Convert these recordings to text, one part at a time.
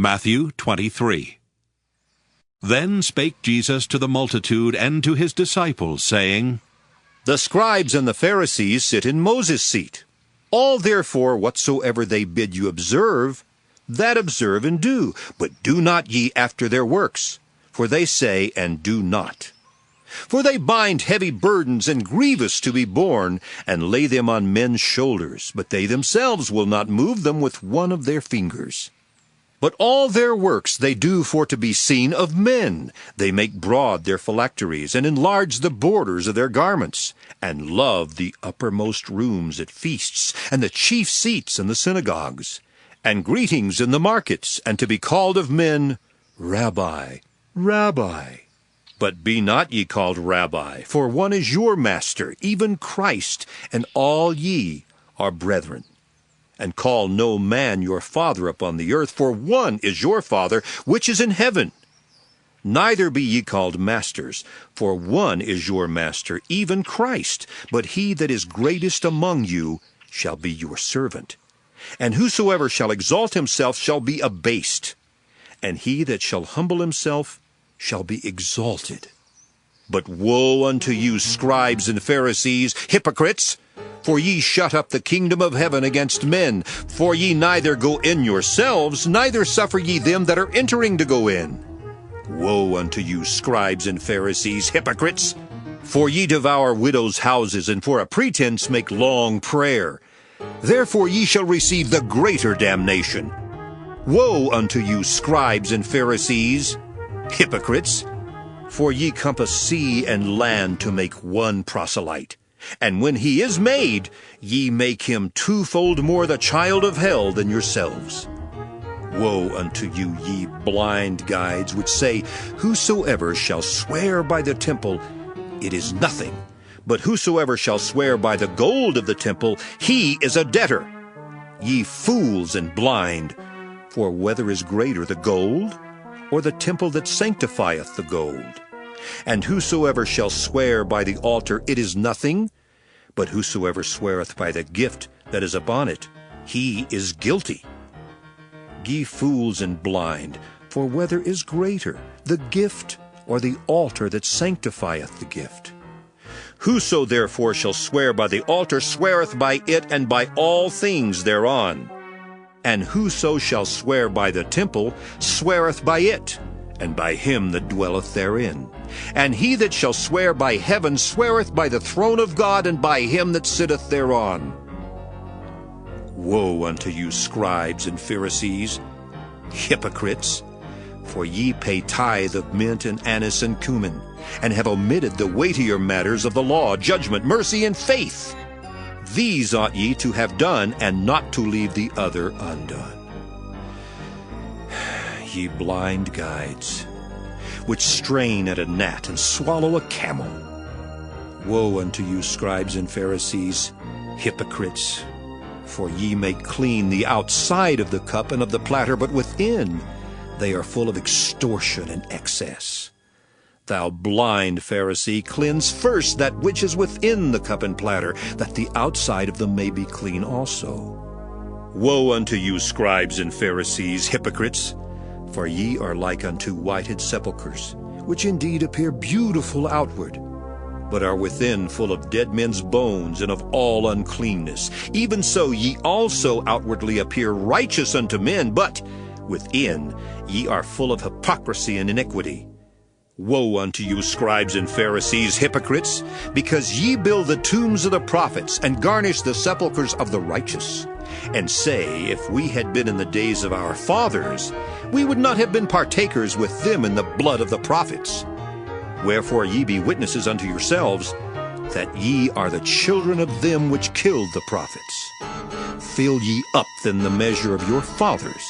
Matthew 23. Then spake Jesus to the multitude and to his disciples, saying, The scribes and the Pharisees sit in Moses' seat. All therefore whatsoever they bid you observe, that observe and do, but do not ye after their works, for they say and do not. For they bind heavy burdens and grievous to be borne, and lay them on men's shoulders, but they themselves will not move them with one of their fingers. But all their works they do for to be seen of men. They make broad their phylacteries, and enlarge the borders of their garments, and love the uppermost rooms at feasts, and the chief seats in the synagogues, and greetings in the markets, and to be called of men, Rabbi, Rabbi. But be not ye called Rabbi, for one is your master, even Christ, and all ye are brethren. And call no man your father upon the earth, for one is your Father, which is in heaven. Neither be ye called masters, for one is your master, even Christ. But he that is greatest among you shall be your servant. And whosoever shall exalt himself shall be abased, and he that shall humble himself shall be exalted. But woe unto you, scribes and Pharisees, hypocrites! For ye shut up the kingdom of heaven against men. For ye neither go in yourselves, neither suffer ye them that are entering to go in. Woe unto you, scribes and Pharisees, hypocrites! For ye devour widows' houses, and for a pretense make long prayer. Therefore ye shall receive the greater damnation. Woe unto you, scribes and Pharisees, hypocrites! For ye compass sea and land to make one proselyte. And when he is made, ye make him twofold more the child of hell than yourselves. Woe unto you, ye blind guides, which say, Whosoever shall swear by the temple, it is nothing. But whosoever shall swear by the gold of the temple, he is a debtor. Ye fools and blind, for whether is greater, the gold, or the temple that sanctifieth the gold? And whosoever shall swear by the altar, it is nothing. But whosoever sweareth by the gift that is upon it, he is guilty. Ye fools and blind, for whether is greater, the gift or the altar that sanctifieth the gift? Whoso therefore shall swear by the altar sweareth by it and by all things thereon. And whoso shall swear by the temple sweareth by it, and by him that dwelleth therein. And he that shall swear by heaven sweareth by the throne of God, and by him that sitteth thereon. Woe unto you, scribes and Pharisees, hypocrites! For ye pay tithe of mint and anise and cumin, and have omitted the weightier matters of the law, judgment, mercy, and faith. These ought ye to have done, and not to leave the other undone. Ye blind guides, which strain at a gnat and swallow a camel. Woe unto you, scribes and Pharisees, hypocrites! For ye make clean the outside of the cup and of the platter, but within they are full of extortion and excess. Thou blind Pharisee, cleanse first that which is within the cup and platter, that the outside of them may be clean also. Woe unto you, scribes and Pharisees, hypocrites! For ye are like unto whited sepulchres, which indeed appear beautiful outward, but are within full of dead men's bones and of all uncleanness. Even so ye also outwardly appear righteous unto men, but within ye are full of hypocrisy and iniquity. Woe unto you, scribes and Pharisees, hypocrites! Because ye build the tombs of the prophets, and garnish the sepulchres of the righteous, and say, If we had been in the days of our fathers, we would not have been partakers with them in the blood of the prophets. Wherefore ye be witnesses unto yourselves, that ye are the children of them which killed the prophets. Fill ye up then the measure of your fathers.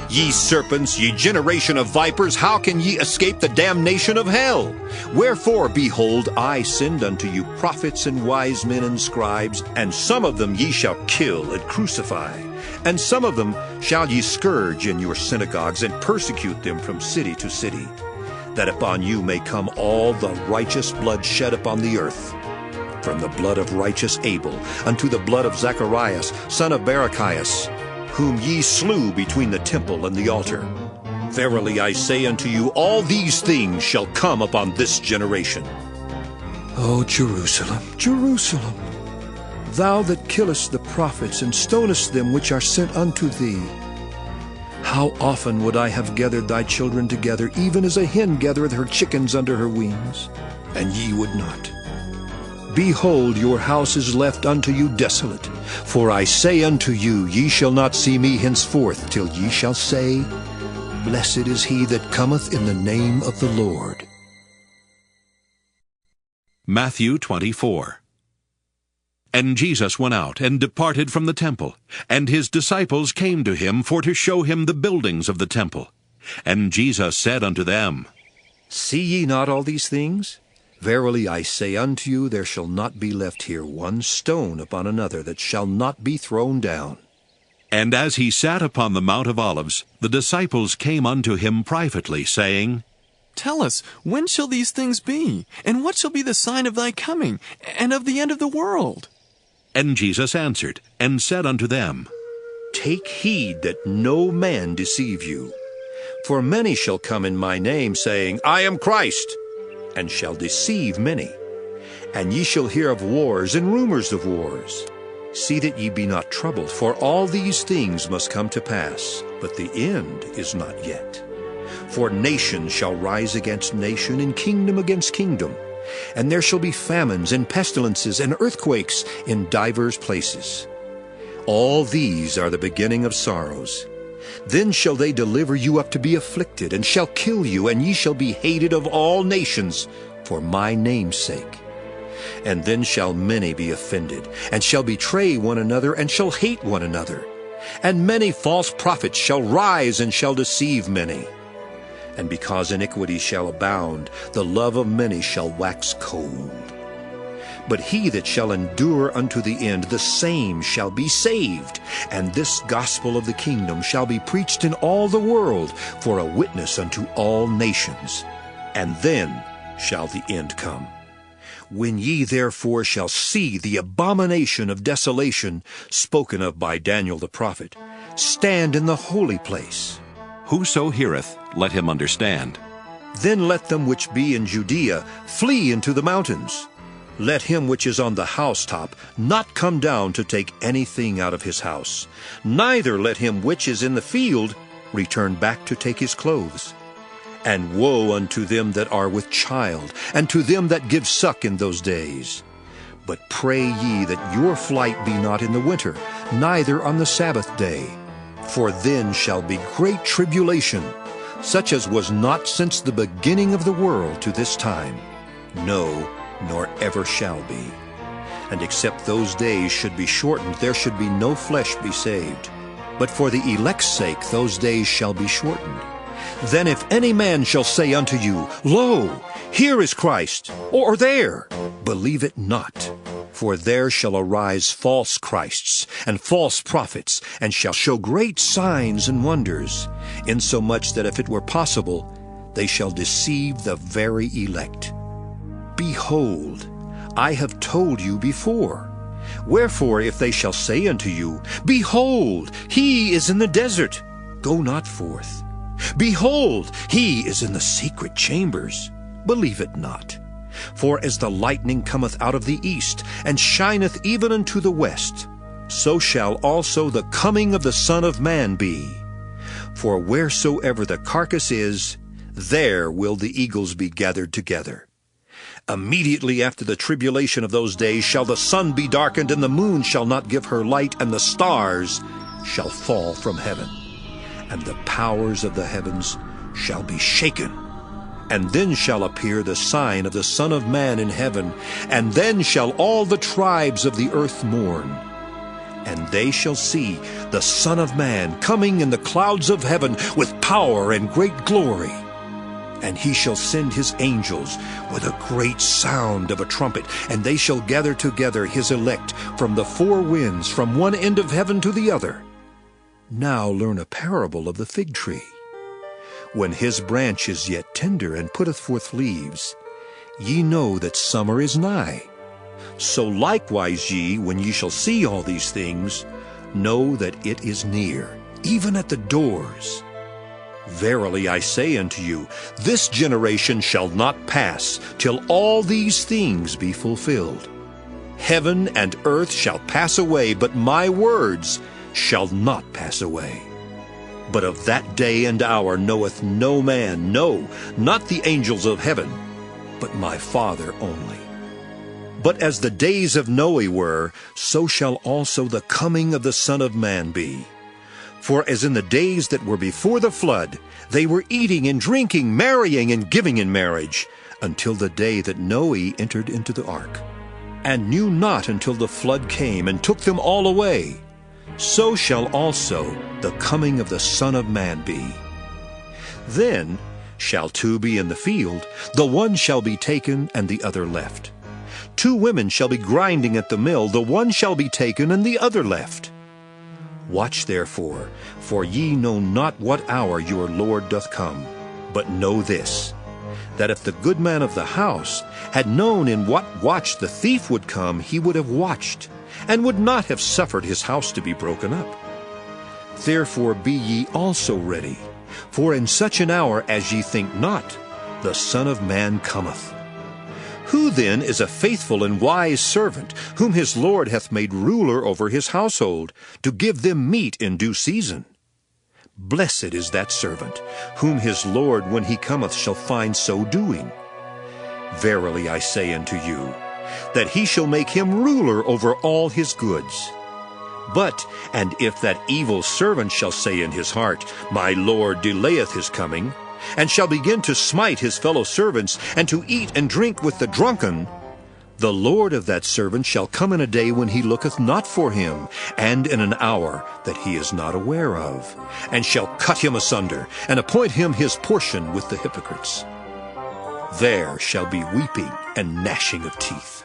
Ye serpents, ye generation of vipers, how can ye escape the damnation of hell? Wherefore, behold, I send unto you prophets and wise men and scribes, and some of them ye shall kill and crucify, and some of them shall ye scourge in your synagogues, and persecute them from city to city, that upon you may come all the righteous blood shed upon the earth, from the blood of righteous Abel unto the blood of Zacharias, son of Barachias, whom ye slew between the temple and the altar. Verily I say unto you, all these things shall come upon this generation. O Jerusalem, Jerusalem, thou that killest the prophets and stonest them which are sent unto thee, how often would I have gathered thy children together, even as a hen gathereth her chickens under her wings, and ye would not. Behold, your house is left unto you desolate. For I say unto you, ye shall not see me henceforth, till ye shall say, Blessed is he that cometh in the name of the Lord. Matthew 24. And Jesus went out, and departed from the temple. And his disciples came to him for to show him the buildings of the temple. And Jesus said unto them, See ye not all these things? Verily I say unto you, there shall not be left here one stone upon another that shall not be thrown down. And as he sat upon the Mount of Olives, the disciples came unto him privately, saying, Tell us, when shall these things be? And what shall be the sign of thy coming, and of the end of the world? And Jesus answered, and said unto them, Take heed that no man deceive you. For many shall come in my name, saying, I am Christ, and shall deceive many. And ye shall hear of wars and rumors of wars. See that ye be not troubled, for all these things must come to pass, but the end is not yet. For nation shall rise against nation, and kingdom against kingdom. And there shall be famines and pestilences and earthquakes in divers places. All these are the beginning of sorrows. Then shall they deliver you up to be afflicted, and shall kill you, and ye shall be hated of all nations for my name's sake. And then shall many be offended, and shall betray one another, and shall hate one another. And many false prophets shall rise, and shall deceive many. And because iniquity shall abound, the love of many shall wax cold. But he that shall endure unto the end, the same shall be saved. And this gospel of the kingdom shall be preached in all the world for a witness unto all nations. And then shall the end come. When ye therefore shall see the abomination of desolation spoken of by Daniel the prophet, stand in the holy place. Whoso heareth, let him understand. Then let them which be in Judea flee into the mountains. Let him which is on the housetop not come down to take anything out of his house. Neither let him which is in the field return back to take his clothes. And woe unto them that are with child, and to them that give suck in those days. But pray ye that your flight be not in the winter, neither on the Sabbath day. For then shall be great tribulation, such as was not since the beginning of the world to this time, no, nor ever shall be. And except those days should be shortened, there should be no flesh be saved. But for the elect's sake those days shall be shortened. Then if any man shall say unto you, Lo, here is Christ, or there, believe it not. For there shall arise false Christs and false prophets, and shall show great signs and wonders, insomuch that if it were possible, they shall deceive the very elect. Behold, I have told you before. Wherefore, if they shall say unto you, Behold, he is in the desert, go not forth. Behold, he is in the secret chambers, believe it not. For as the lightning cometh out of the east, and shineth even unto the west, so shall also the coming of the Son of Man be. For wheresoever the carcass is, there will the eagles be gathered together. Immediately after the tribulation of those days shall the sun be darkened, and the moon shall not give her light, and the stars shall fall from heaven, and the powers of the heavens shall be shaken. And then shall appear the sign of the Son of Man in heaven, and then shall all the tribes of the earth mourn. And they shall see the Son of Man coming in the clouds of heaven with power and great glory. And he shall send his angels with a great sound of a trumpet, and they shall gather together his elect from the four winds, from one end of heaven to the other. Now learn a parable of the fig tree. When his branch is yet tender, and putteth forth leaves, ye know that summer is nigh. So likewise ye, when ye shall see all these things, know that it is near, even at the doors. Verily I say unto you, this generation shall not pass till all these things be fulfilled. Heaven and earth shall pass away, but my words shall not pass away. But of that day and hour knoweth no man, no, not the angels of heaven, but my Father only. But as the days of Noe were, so shall also the coming of the Son of Man be. For as in the days that were before the flood, they were eating and drinking, marrying and giving in marriage, until the day that Noe entered into the ark, and knew not until the flood came and took them all away. So shall also the coming of the Son of Man be. Then shall two be in the field, the one shall be taken and the other left. Two women shall be grinding at the mill, the one shall be taken and the other left. Watch therefore, for ye know not what hour your Lord doth come. But know this, that if the good man of the house had known in what watch the thief would come, he would have watched, and would not have suffered his house to be broken up. Therefore be ye also ready, for in such an hour as ye think not, the Son of Man cometh. Who then is a faithful and wise servant, whom his Lord hath made ruler over his household, to give them meat in due season? Blessed is that servant, whom his Lord when he cometh shall find so doing. Verily I say unto you, that he shall make him ruler over all his goods. But, and if that evil servant shall say in his heart, My Lord delayeth his coming, and shall begin to smite his fellow servants, and to eat and drink with the drunken, the Lord of that servant shall come in a day when he looketh not for him, and in an hour that he is not aware of, and shall cut him asunder, and appoint him his portion with the hypocrites. There shall be weeping and gnashing of teeth.